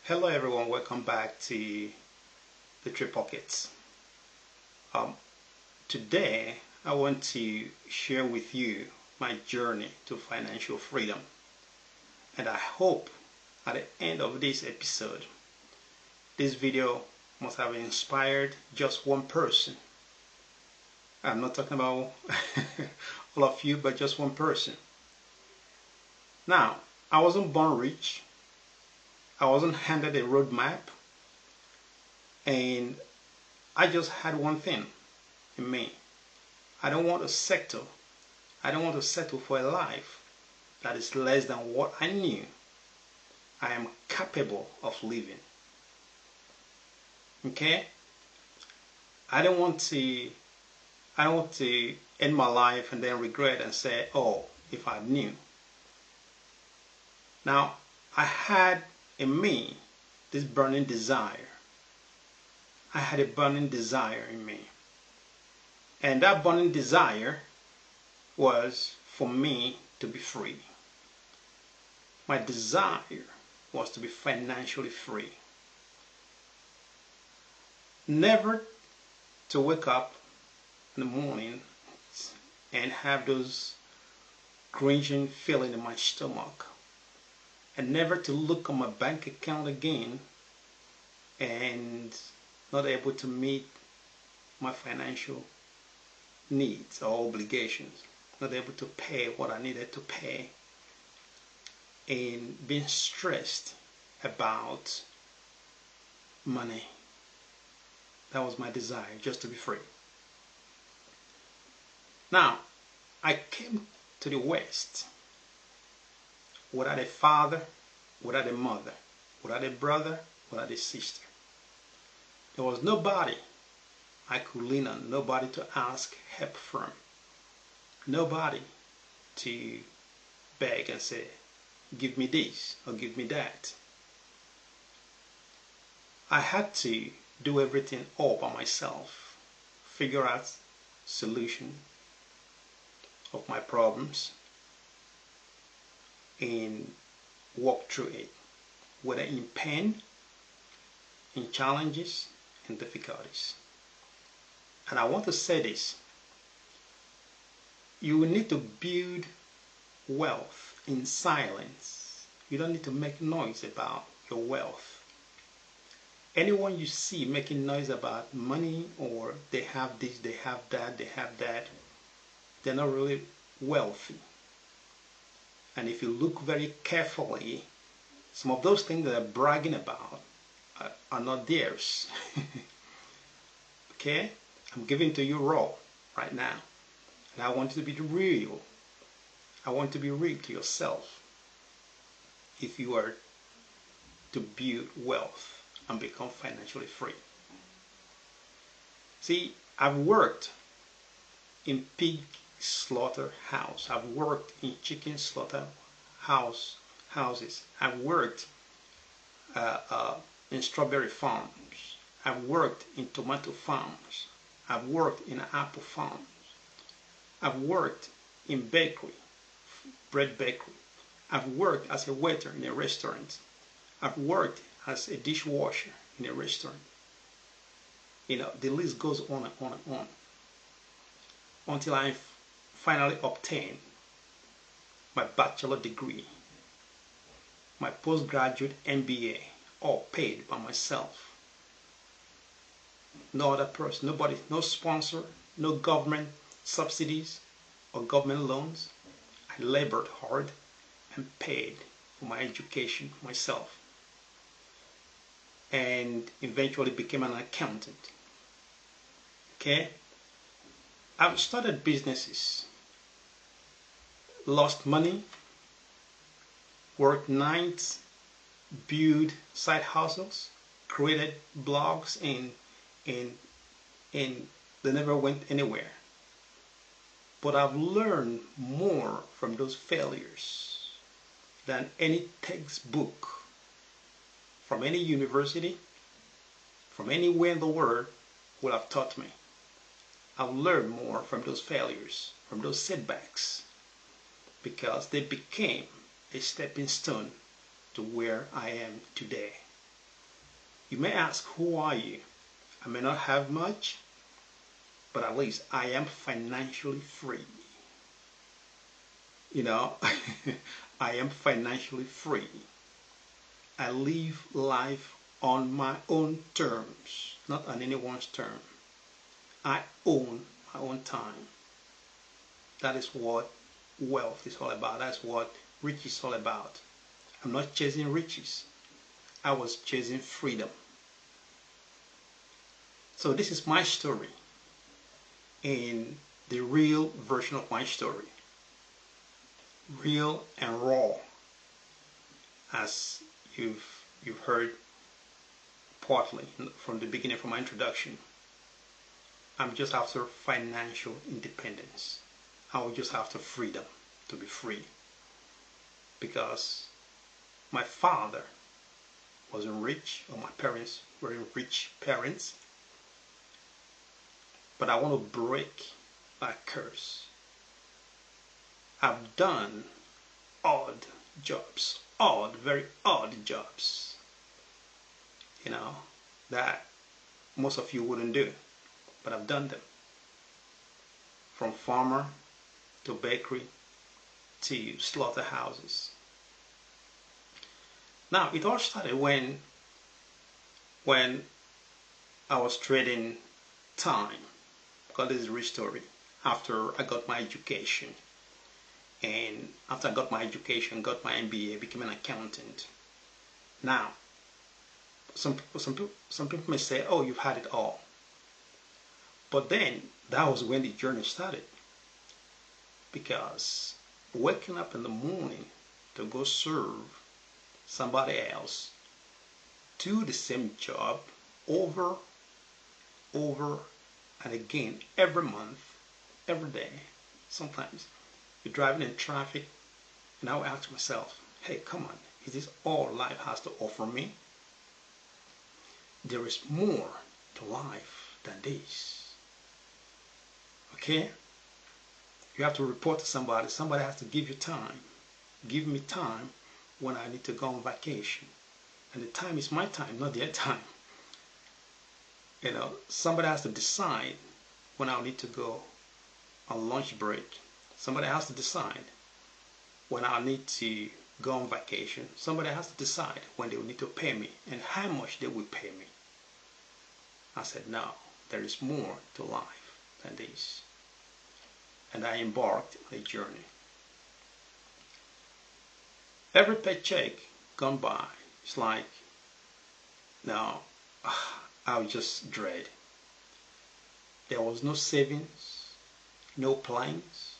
Hello everyone, welcome back to the Tree Pockets. Today I want to share with you my journey to financial freedom, and I hope at the end of this episode this video must have inspired just one person. I'm not talking about all of you, but just one person. Now, I wasn't born rich. I wasn't handed a roadmap, and I just had one thing in me. I don't want to settle. I don't want to settle for a life that is less than what I knew I am capable of living. Okay? I don't want to end my life and then regret and say, oh, if I knew. Now, I had in me this burning desire. I had a burning desire in me. And that burning desire was for me to be free. My desire was to be financially free. Never to wake up in the morning and have those cringing feeling in my stomach. And never to look at my bank account again and not able to meet my financial needs or obligations, not able to pay what I needed to pay, and being stressed about money. That was my desire, just to be free. Now, I came to the West without a father, without a mother, without a brother, without a sister. There was nobody I could lean on, nobody to ask help from, nobody to beg and say, give me this or give me that. I had to do everything all by myself, figure out solution of my problems, and walk through it, whether in pain, in challenges, and difficulties. And I want to say this: you will need to build wealth in silence. You don't need to make noise about your wealth. Anyone you see making noise about money, or they have this, they have that, they're not really wealthy. And if you look very carefully, some of those things that they're bragging about are not theirs. Okay? I'm giving to you raw right now. And I want you to be real. I want to be real to yourself. If you are to build wealth and become financially free. See, I've worked in pig slaughterhouse. I've worked in chicken houses. I've worked in strawberry farms. I've worked in tomato farms. I've worked in apple farms. I've worked in bakery, bread bakery. I've worked as a waiter in a restaurant. I've worked as a dishwasher in a restaurant. You know, the list goes on and on and on, until I finally obtained my bachelor degree, my postgraduate MBA, all paid by myself. No other person, nobody, no sponsor, no government subsidies or government loans. I labored hard and paid for my education myself, and eventually became an accountant. Okay? I've started businesses, lost money, worked nights, built side hustles, created blogs, and they never went anywhere. But I've learned more from those failures than any textbook from any university, from anywhere in the world would have taught me. I've learned more from those failures, from those setbacks, because they became a stepping stone to where I am today. You may ask, who are you? I may not have much, but at least I am financially free. You know, I am financially free. I live life on my own terms, not on anyone's term. I own my own time. That is what wealth is all about. That's what riches is all about. I'm not chasing riches. I was chasing freedom. So this is my story, and the real version of my story. Real and raw, as you've heard partly from the beginning, from my introduction. I'm just after financial independence. I was just after freedom, to be free. Because my father wasn't rich, or my parents weren't rich parents. But I want to break that curse. I've done odd jobs, very odd jobs, you know, that most of you wouldn't do, but I've done them. From farmer to bakery to slaughterhouses. Now, it all started when I was trading time, because this is a real story, after I got my education. And after I got my education, got my MBA, became an accountant. Now, some people may say, oh, you've had it all. But then, that was when the journey started. Because waking up in the morning to go serve somebody else, do the same job over and again, every month, every day, sometimes. You're driving in traffic, and I will ask myself, hey, come on, is this all life has to offer me? There is more to life than this. Okay? You have to report to somebody. Somebody has to give you time. Give me time when I need to go on vacation. And the time is my time, not their time. You know, somebody has to decide when I'll need to go on lunch break. Somebody has to decide when I need to go on vacation. Somebody has to decide when they will need to pay me and how much they will pay me. I said, no, there is more to life than this. And I embarked on a journey. Every paycheck gone by, it's like, no, I was just dread. There was no savings, no plans,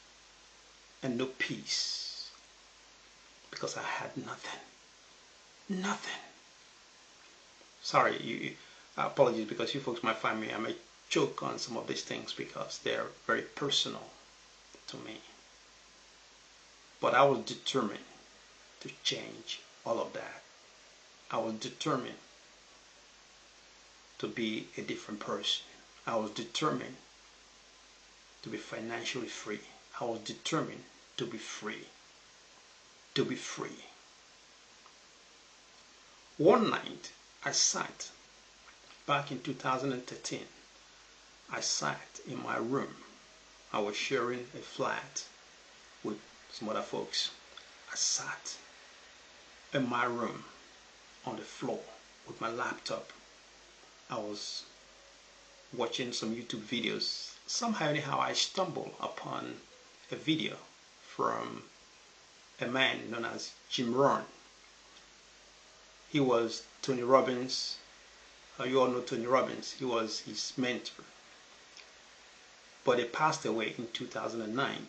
and no peace, because I had nothing. Nothing. Sorry, apologies, because you folks might find me, I may joke on some of these things because they're very personal to me. But I was determined to change all of that. I was determined to be a different person. I was determined to be financially free. I was determined to be free. To be free. One night, I sat, back in 2013, I sat in my room. I was sharing a flat with some other folks. I sat in my room on the floor with my laptop. I was watching some YouTube videos. Somehow, anyhow, I stumbled upon a video from a man known as Jim Rohn. He was Tony Robbins. You all know Tony Robbins. He was his mentor. But he passed away in 2009.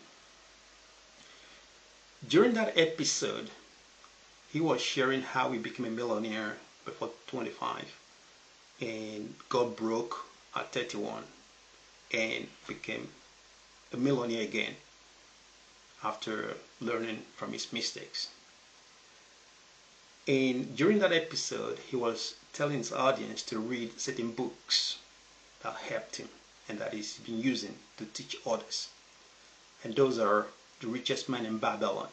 During that episode, he was sharing how he became a millionaire before 25 and got broke at 31 and became a millionaire again after learning from his mistakes. And during that episode, he was telling his audience to read certain books that helped him and that he's been using to teach others. And those are The Richest Man in Babylon,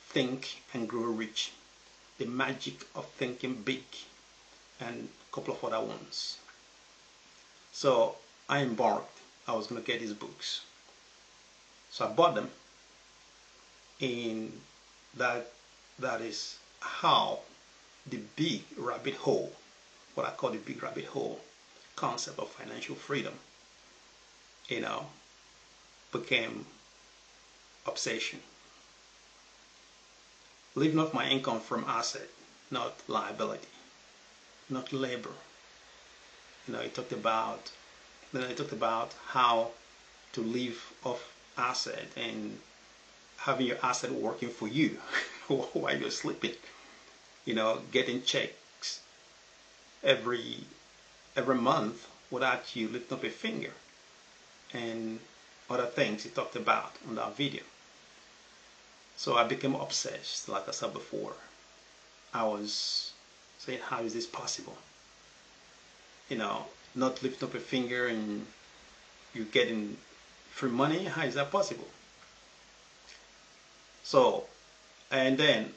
Think and Grow Rich, The Magic of Thinking Big, and a couple of other ones. So I embarked. I was going to get these books. So I bought them, and that is how the big rabbit hole, what I call the big rabbit hole concept of financial freedom, became obsession. Living off my income from asset, not liability, not labor. It talked about how to live off asset and having your asset working for you while you're sleeping. Getting checks every month without you lifting up a finger, and other things he talked about on that video. So I became obsessed. Like I said before, I was saying, how is this possible? Not lifting up a finger and you're getting free money. How is that possible? So, and then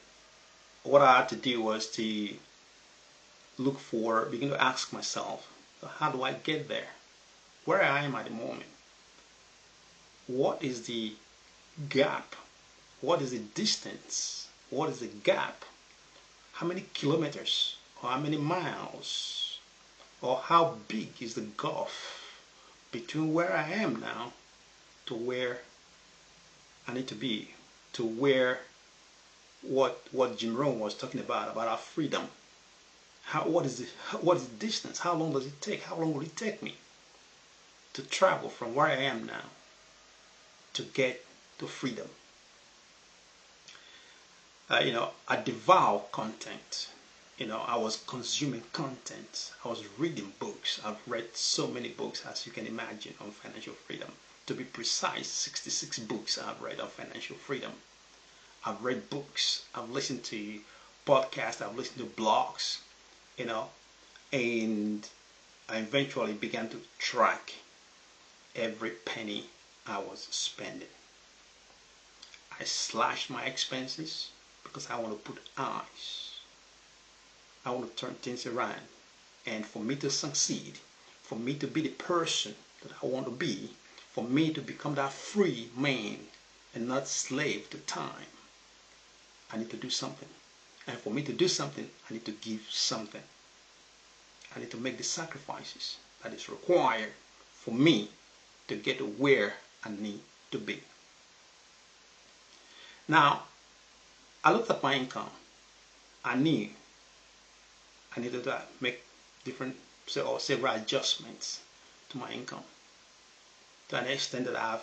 what I had to do was to begin to ask myself, how do I get there? Where I am at the moment? What is the gap? What is the distance? What is the gap? How many kilometers or how many miles or how big is the gulf between where I am now to where I need to be, to where what Jim Rohn was talking about our freedom. What is the distance? How long does it take? How long will it take me to travel from where I am now to get to freedom? I devour content. I was consuming content. I was reading books. I've read so many books, as you can imagine, on financial freedom. To be precise, 66 books I've read on financial freedom. I've read books. I've listened to podcasts. I've listened to blogs, and I eventually began to track every penny I was spending. I slashed my expenses because I want to put eyes. I want to turn things around. And for me to succeed, for me to be the person that I want to be, for me to become that free man and not slave to time, I need to do something. And for me to do something, I need to give something. I need to make the sacrifices that is required for me to get to where I need to be. Now, I looked at my income. I knew I needed to make several adjustments to my income. To an extent that I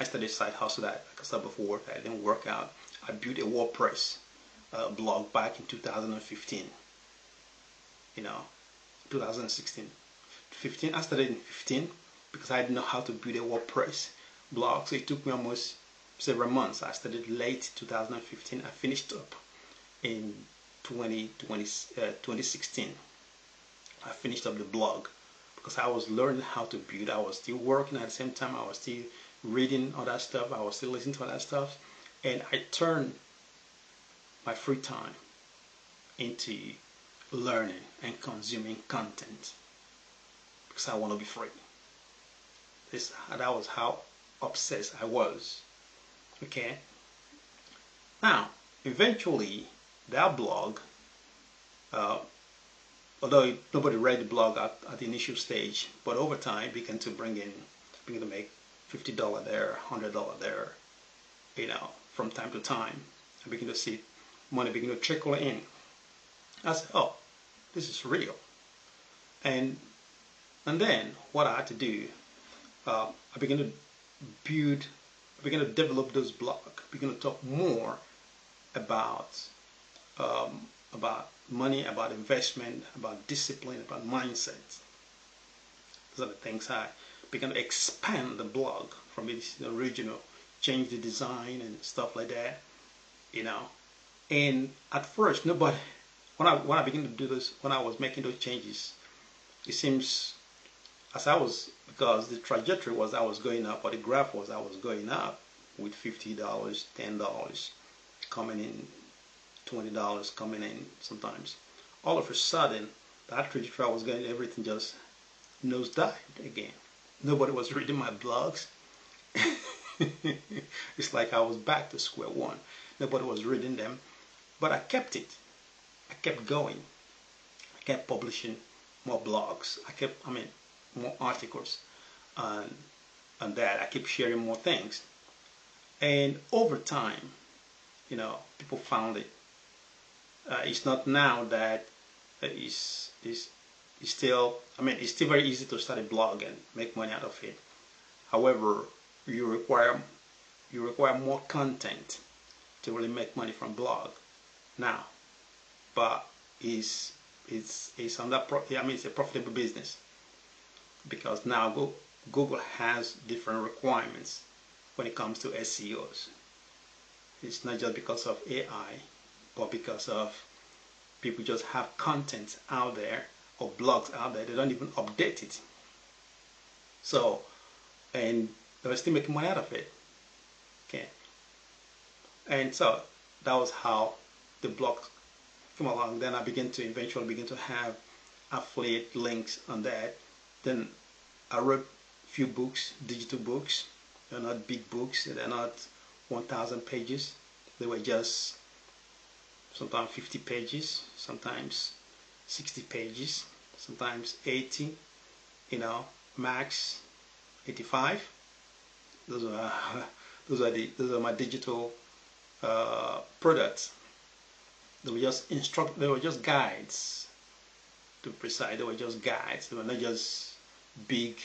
started a side hustle that, like I said before, that didn't work out. I built a WordPress blog back in 2015. 2016. I started in 15 because I didn't know how to build a WordPress blog. So it took me almost several months. I started late 2015. I finished up in 2016. I finished up the blog because I was learning how to build. I was still working at the same time. I was still reading all that stuff. I was still listening to all that stuff. And I turned my free time into learning and consuming content because I want to be free. That was how obsessed I was. Okay. Now, eventually, that blog, although nobody read the blog at the initial stage, but over time began to make $50 there, $100 there. From time to time, I began to see money begin to trickle in. I said, "Oh, this is real." And then what I had to do, I began to develop those blogs. Began to talk more about money, about investment, about discipline, about mindset. Those are the things I began to expand the blog from its original, change the design and stuff like that. And at first, nobody. When I began to do this, when I was making those changes, it seems because the trajectory was I was going up, or the graph was I was going up with $50, $10 coming in, $20 coming in sometimes. All of a sudden, that trajectory I was going, everything just nosedived again. Nobody was reading my blogs. It's like I was back to square one. Nobody was reading them, but I kept it. I kept going. I kept publishing more blogs. More articles on that. I kept sharing more things, and over time, people found it. It's not now that it's still. It's still very easy to start a blog and make money out of it. However, you require more content to really make money from blog now, but it's on that it's a profitable business because now Google has different requirements when it comes to SEOs. It's not just because of AI, but because of people just have content out there or blogs out there. They don't even update it. So, and they're still making money out of it. Okay. And so that was how the blog came along. Then I eventually begin to have affiliate links on that. Then I wrote a few books, digital books. They're not big books. They're not 1,000 pages. They were just sometimes 50 pages, sometimes 60 pages, sometimes 80, max 85. Those are my digital products. They were just guides. To be precise, they were just guides. They were not just big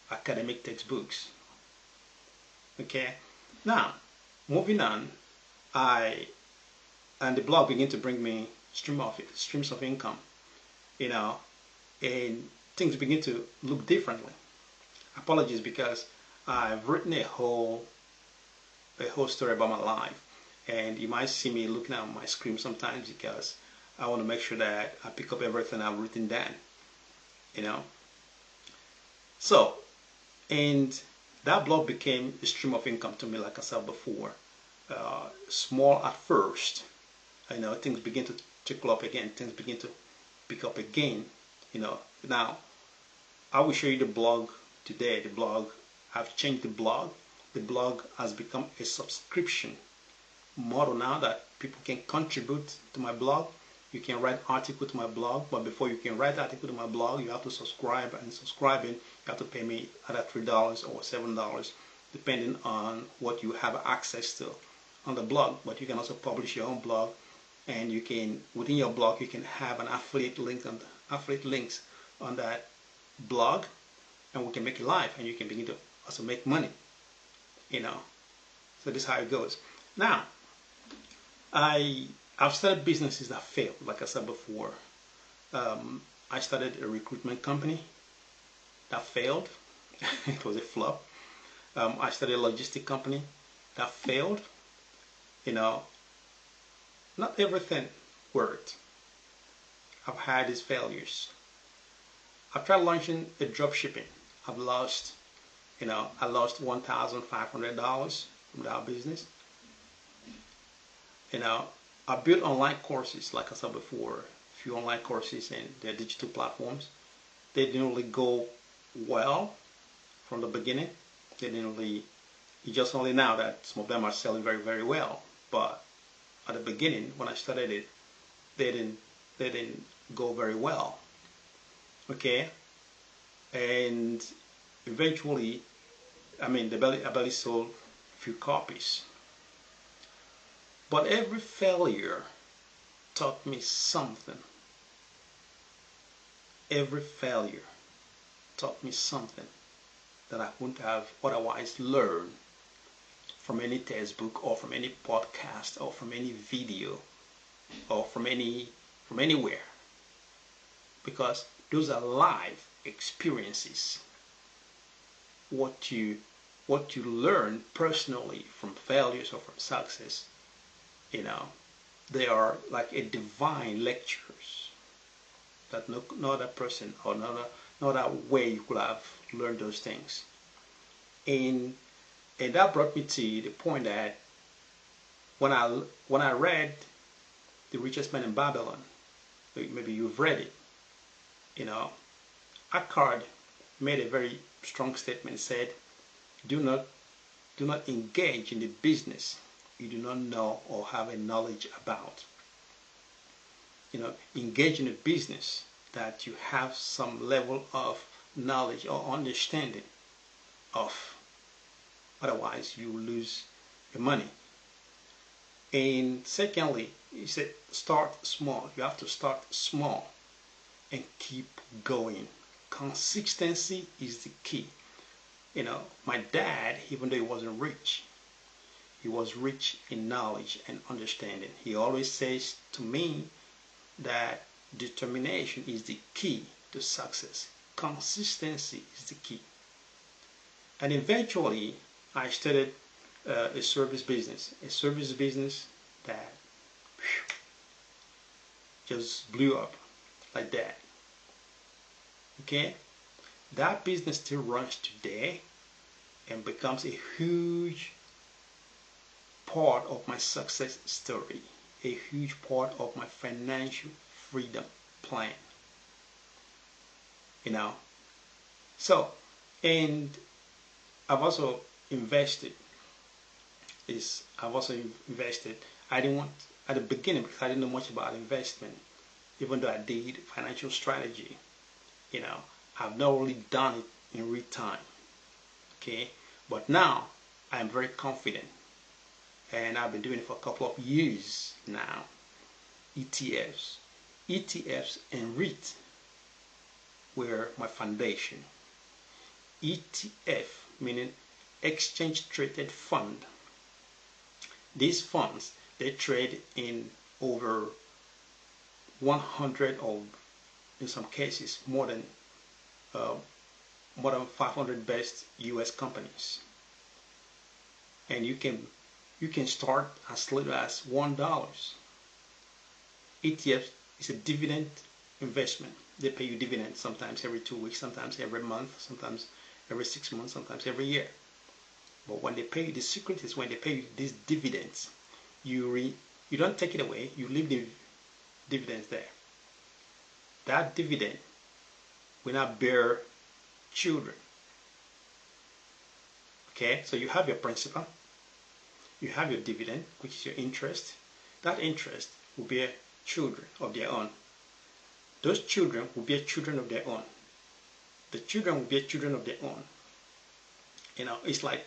academic textbooks. Okay. Now, moving on, and the blog began to bring me streams of income, and things begin to look differently. Apologies because I've written a whole story about my life, and you might see me looking at my screen sometimes because I want to make sure that I pick up everything I've written down, So, and that blog became a stream of income to me, like I said before. Small at first, things begin to trickle up again. Things begin to pick up again. Now I will show you the blog today. I've changed the blog. The blog has become a subscription model now that people can contribute to my blog. You can write article to my blog, but before you can write article to my blog, you have to subscribe, and subscribing, you have to pay me either $3 or $7, depending on what you have access to on the blog. But you can also publish your own blog, and you can, within your blog, you can have an affiliate links on that blog, and we can make it live, and you can begin to also make money. So this is how it goes. Now, I've started businesses that failed, like I said before. I started a recruitment company that failed. It was a flop. I started a logistic company that failed. Not everything worked. I've had these failures. I've tried launching a drop shipping. I lost $1,500 from that business. I built online courses, like I said before, a few online courses and their digital platforms. They didn't really go well from the beginning. It's just only now that some of them are selling very, very well. But at the beginning, when I started it, they didn't go very well. Okay, and eventually, I barely sold a few copies. But every failure taught me something. Every failure taught me something that I wouldn't have otherwise learned from any textbook or from any podcast or from any video or from anywhere. Because those are live experiences. What you learn personally from failures or from success, they are like a divine lectures that no other person or no other way you could have learned those things. And that brought me to the point that when I read The Richest Man in Babylon, maybe you've read it, You know, Akkad made a very strong statement, said, do not engage in the business you do not know or have a knowledge about. Engage in a business that you have some level of knowledge or understanding of. Otherwise, you lose your money. And secondly, he said, start small. You have to start small and keep going. Consistency is the key. My dad, even though he wasn't rich, he was rich in knowledge and understanding. He always says to me that determination is the key to success. Consistency is the key. And eventually, I started a service business that just blew up like that. Okay? That business still runs today and becomes a huge part of my success story, a huge part of my financial freedom plan. So, and I've also invested. I didn't want at the beginning because I didn't know much about investment, even though I did financial strategy. I've not really done it in real time. Okay, but now I'm very confident, and I've been doing it for a couple of years now. ETFs and REIT were my foundation. ETF meaning exchange traded fund. These funds, they trade in over 100 or in some cases more than 500 best US companies. And you can start as little as $1. ETF is a dividend investment. They pay you dividends sometimes every 2 weeks, sometimes every month, sometimes every 6 months, sometimes every year. But when they pay you, the secret is when they pay you these dividends, you don't take it away, you leave the dividends there. That dividend will not bear children. Okay, so you have your principal, you have your dividend, which is your interest. That interest will bear children of their own. Those children will bear children of their own. The children will bear children of their own. It's like,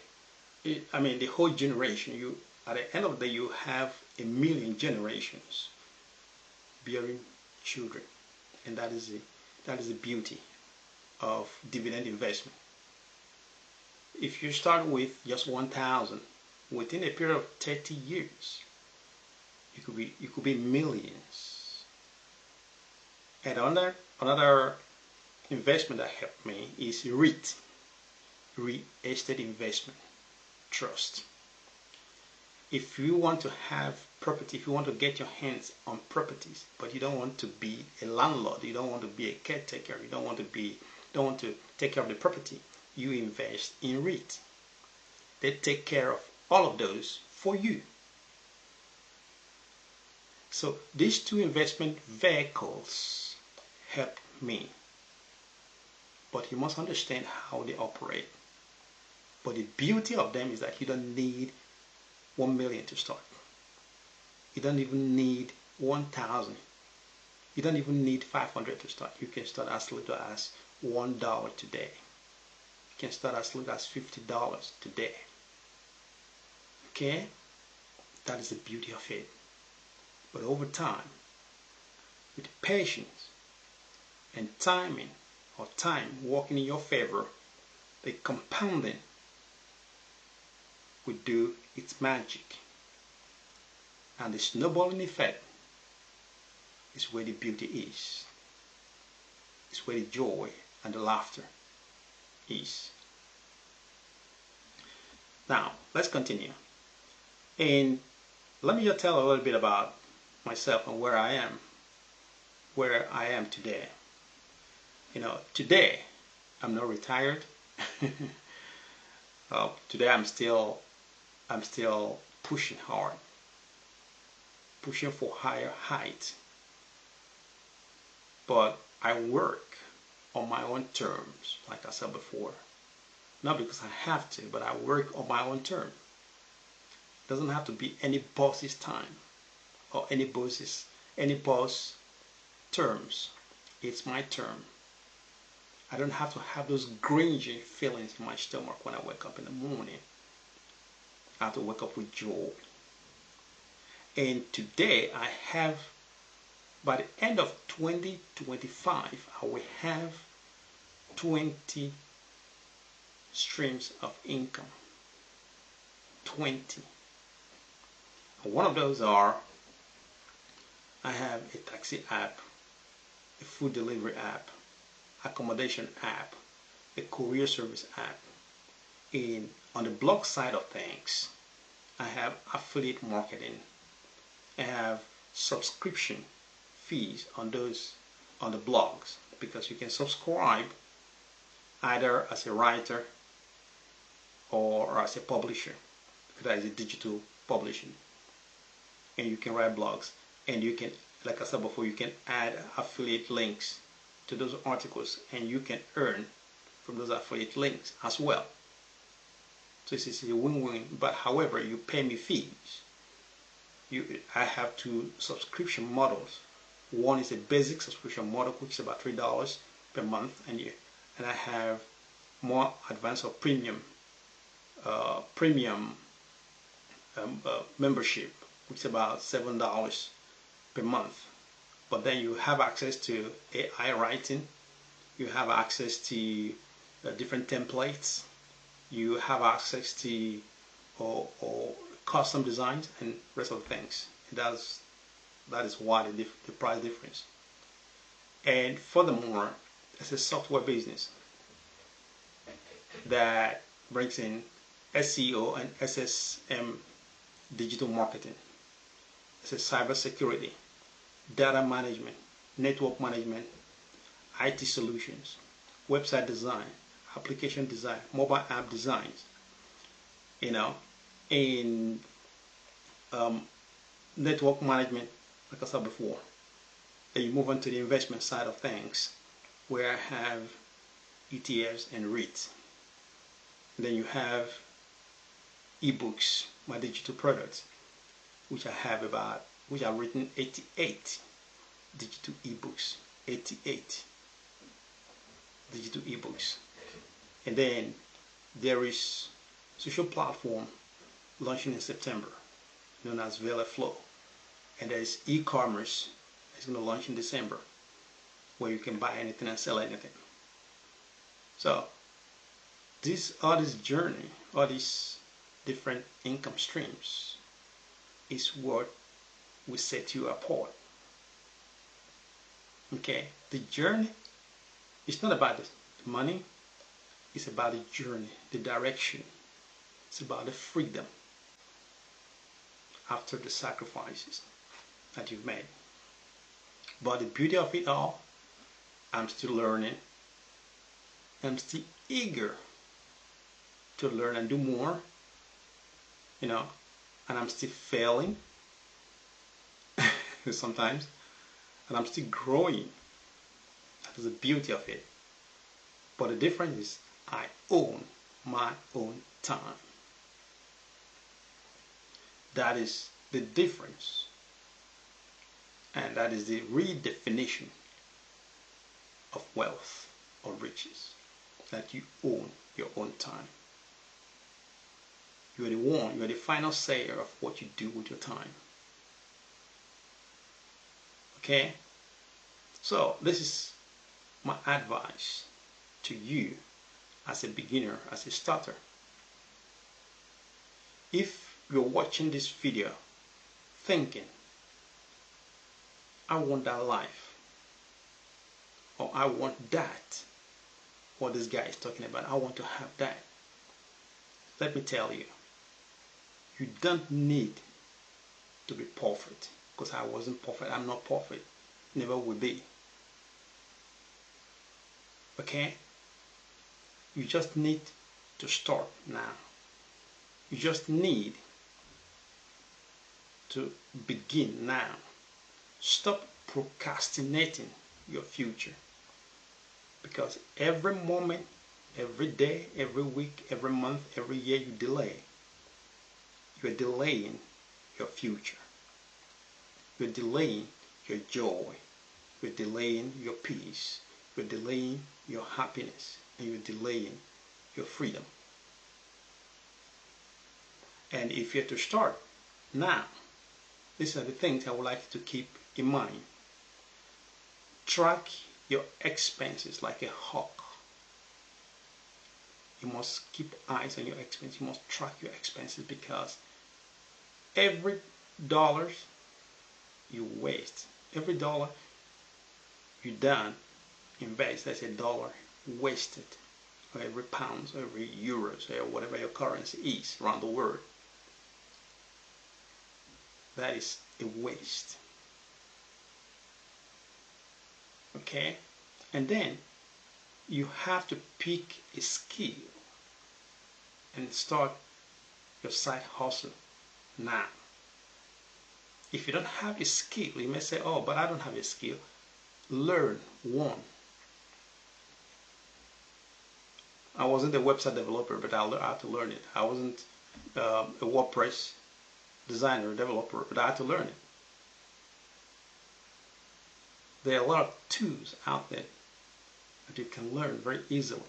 the whole generation, at the end of the day, you have 1 million generations bearing children. And that is the beauty of dividend investment. If you start with just 1,000, within a period of 30 years, you could be millions. And another investment that helped me is REIT, Real Estate Investment Trust. If you want to have property, if you want to get your hands on properties, but you don't want to be a landlord, you don't want to be a caretaker, you don't want to take care of the property, you invest in REIT. They take care of all of those for you. So these two investment vehicles help me. But you must understand how they operate. But the beauty of them is that you don't need 1 million to start. You don't even need 1,000. You don't even need 500 to start. You can start as little as $1 today. You can start as little as $50 today. Okay? That is the beauty of it. But over time, with patience and timing, or time working in your favor, the compounding will do its magic. And the snowballing effect is where the beauty is. It's where the joy and the laughter is. Now, let's continue. And let me just tell a little bit about myself and where I am today. Today I'm not retired. Today I'm still pushing hard, pushing for higher heights. But I work on my own terms, like I said before. Not because I have to, but I work on my own terms. It doesn't have to be any boss's time or any boss terms. It's my term. I don't have to have those grungy feelings in my stomach when I wake up in the morning. I have to wake up with joy. And today I have, by the end of 2025, I will have 20 streams of income. 20. And one of those are, I have a taxi app, a food delivery app, accommodation app, a courier service app. And on the blog side of things, I have affiliate marketing. I have subscription fees on the blogs, because you can subscribe either as a writer or as a publisher, because that is a digital publishing. And you can write blogs, and you can, like I said before, you can add affiliate links to those articles, and you can earn from those affiliate links as well. So this is a win-win. But however, you pay me fees. I have two subscription models. One is a basic subscription model, which is about $3 per month, and I have more advanced or premium membership, which is about $7 per month. But then you have access to AI writing, you have access to different templates, you have access to or custom designs and rest of the things. And that is why the price difference. And furthermore, it's a software business that brings in SEO and SSM digital marketing. It's a cybersecurity, data management, network management, IT solutions, website design, application design, mobile app designs, in network management, like I said before. Then you move on to the investment side of things, where I have ETFs and REITs. And then you have ebooks, my digital products, which I've written 88 digital ebooks, 88 digital ebooks. And then there is social platform launching in September, known as Vela Flow. And there's e-commerce that's going to launch in December, where you can buy anything and sell anything. So all this journey, all these different income streams is what will set you apart. Okay, the journey is not about the money, it's about the journey, the direction. It's about the freedom after the sacrifices that you've made. But the beauty of it all, I'm still learning. I'm still eager to learn and do more, and I'm still failing sometimes, and I'm still growing. That is the beauty of it. But the difference is I own my own time. That is the difference. And that is the redefinition of wealth or riches. That you own your own time. You are the final sayer of what you do with your time. Okay? So this is my advice to you as a beginner, as a starter. If you're watching this video thinking, I want that life, or I want that, what this guy is talking about, I want to have that. Let me tell you, you don't need to be perfect, because I wasn't perfect, I'm not perfect, never will be. Okay? You just need to start now. You just need to begin now. Stop procrastinating your future. Because every moment, every day, every week, every month, every year you delay, you're delaying your future. You're delaying your joy. You're delaying your peace. You're delaying your happiness. And you're delaying your freedom. And if you're to start now, these are the things I would like you to keep in mind. Track your expenses like a hawk. You must keep eyes on your expenses. You must track your expenses, because every dollar you waste, every dollar you don't invest, that's a dollar wasted. Or every pound, or every euros, or whatever your currency is around the world, that is a waste. Okay? And then you have to pick a skill and start your side hustle now. If you don't have a skill, you may say, oh, but I don't have a skill. Learn one. I wasn't a website developer, but I had to learn it. I wasn't a WordPress designer or developer, but I had to learn it. There are a lot of tools out there that you can learn very easily.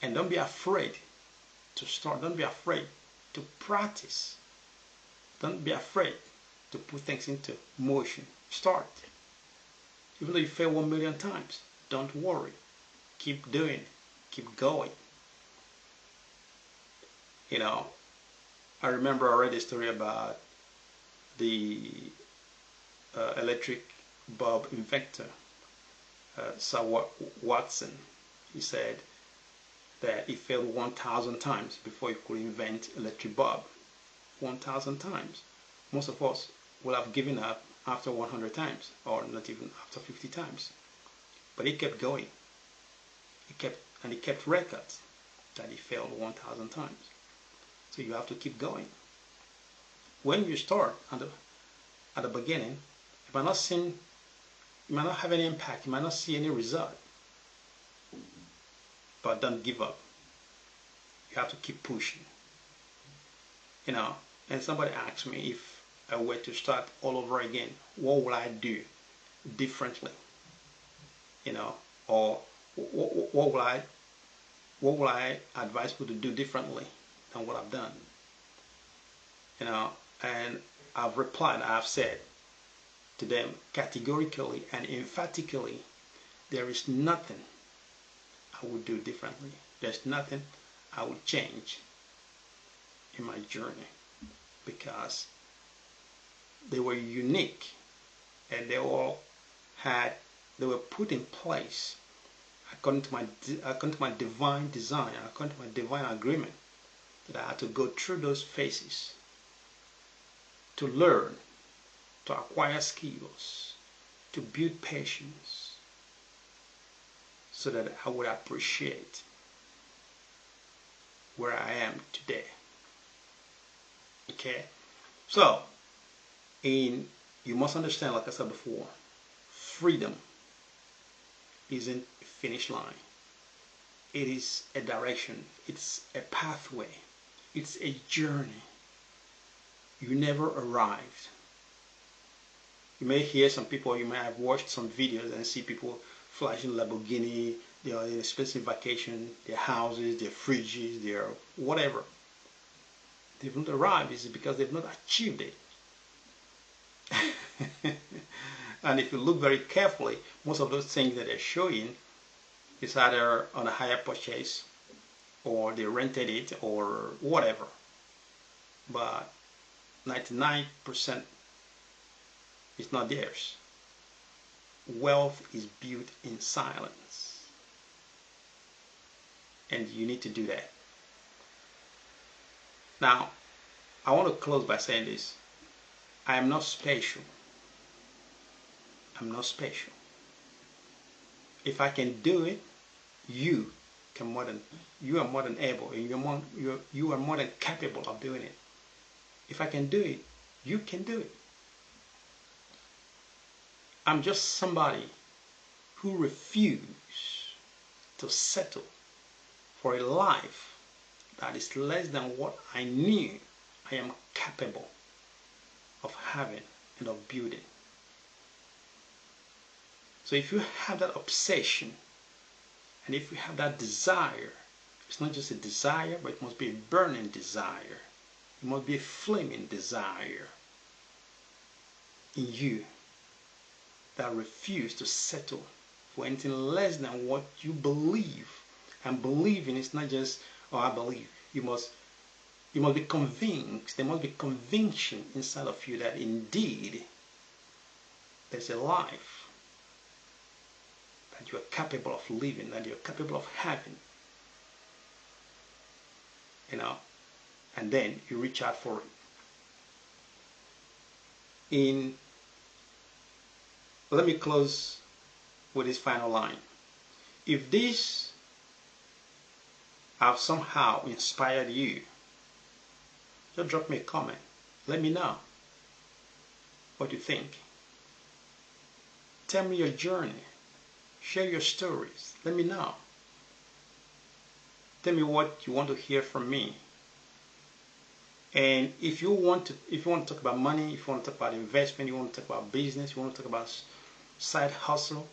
And don't be afraid to start. Don't be afraid to practice. Don't be afraid to put things into motion. Start. Even though you fail 1 million times, don't worry. Keep doing it. Keep going. You know, I remember I read a story about the electric bulb inventor, Sir Watson. He said that he failed 1,000 times before he could invent electric bulb. 1,000 times. Most of us will have given up after 100 times, or not even after 50 times. But he kept going. He kept records that he failed 1,000 times. So you have to keep going. When you start at the beginning, it might not have any impact. You might not see any result. But don't give up. You have to keep pushing. You know, and somebody asked me, if I were to start all over again, what would I do differently? You know, or what will I advise people to do differently than what I've done? You know, and I've replied, I've said to them categorically and emphatically, there is nothing I would do differently. There's nothing I would change in my journey, because they were unique, and they were put in place according to my divine design, according to my divine agreement, that I had to go through those phases to learn, to acquire skills, to build patience, so that I would appreciate where I am today. Okay? So, you must understand, like I said before, freedom isn't a finish line. It is a direction. It's a pathway. It's a journey. You never arrived. You may hear some people, you may have watched some videos and see people flashing Lamborghini, they are in expensive vacation, their houses, their fridges, their whatever. They've not arrived. It's because they've not achieved it. And if you look very carefully, most of those things that they're showing is either on a higher purchase, or they rented it, or whatever. But 99% is not theirs. Wealth is built in silence. And you need to do that. Now, I want to close by saying this. I am not special. I'm not special. If I can do it, you are more than able, and you are more than capable of doing it. If I can do it, you can do it. I'm just somebody who refuse to settle for a life that is less than what I knew I am capable of having and of building. So if you have that obsession, and if you have that desire, it's not just a desire, but it must be a burning desire. It must be a flaming desire in you that refuses to settle for anything less than what you believe. And believing is not just, oh, I believe. You must be convinced. There must be conviction inside of you that indeed there's a life that you are capable of living, that you're capable of having. And then you reach out for it. Let me close with this final line. If this have somehow inspired you, just drop me a comment. Let me know what you think. Tell me your journey. Share your stories. Let me know. Tell me what you want to hear from me. And if you want to talk about money, if you want to talk about investment, you want to talk about business, you want to talk about side hustle,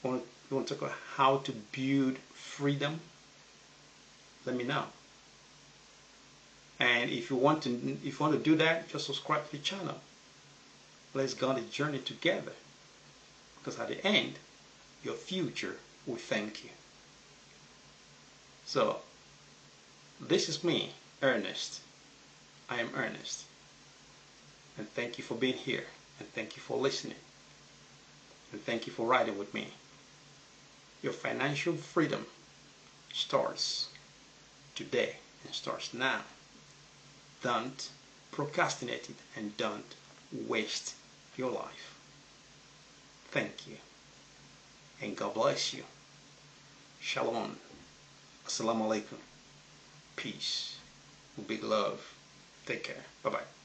you want to talk about how to build freedom, let me know. And if you want to do that, just subscribe to the channel. Let's go on the journey together. Because at the end, your future will thank you. So, this is me, Ernest. I am Ernest. And thank you for being here. And thank you for listening. And thank you for riding with me. Your financial freedom starts today and starts now. Don't procrastinate it and don't waste your life. Thank you. And God bless you. Shalom. Assalamu alaikum. Peace. Big love. Take care. Bye-bye.